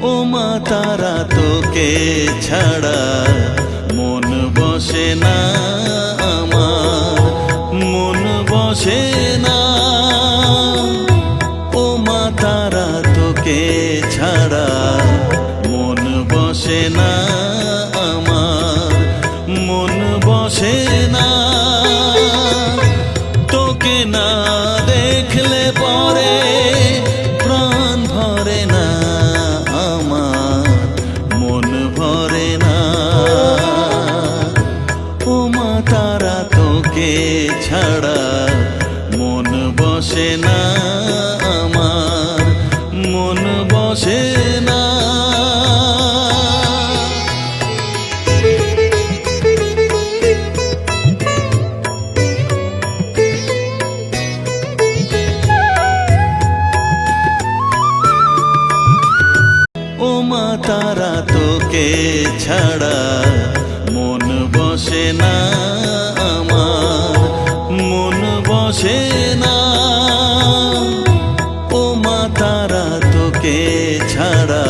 ও মা তারা তোকে ছাড়া মন বসে না আমার, মন বসে না। ও মা তারা তোকে ছাড়া মন বসে না আমার, মন বসে না। তোকে না দেখলে পরে প্রাণ ভরে না আমার, মন ভরে না। ও মা তারা তোকে ছাড়া মন বসে না আমার, মন বসে না। ও মা তারা তোকে ছাড়া মন বসে না আমার, মন বসে না। ও মা তারা তোকে ছাড়া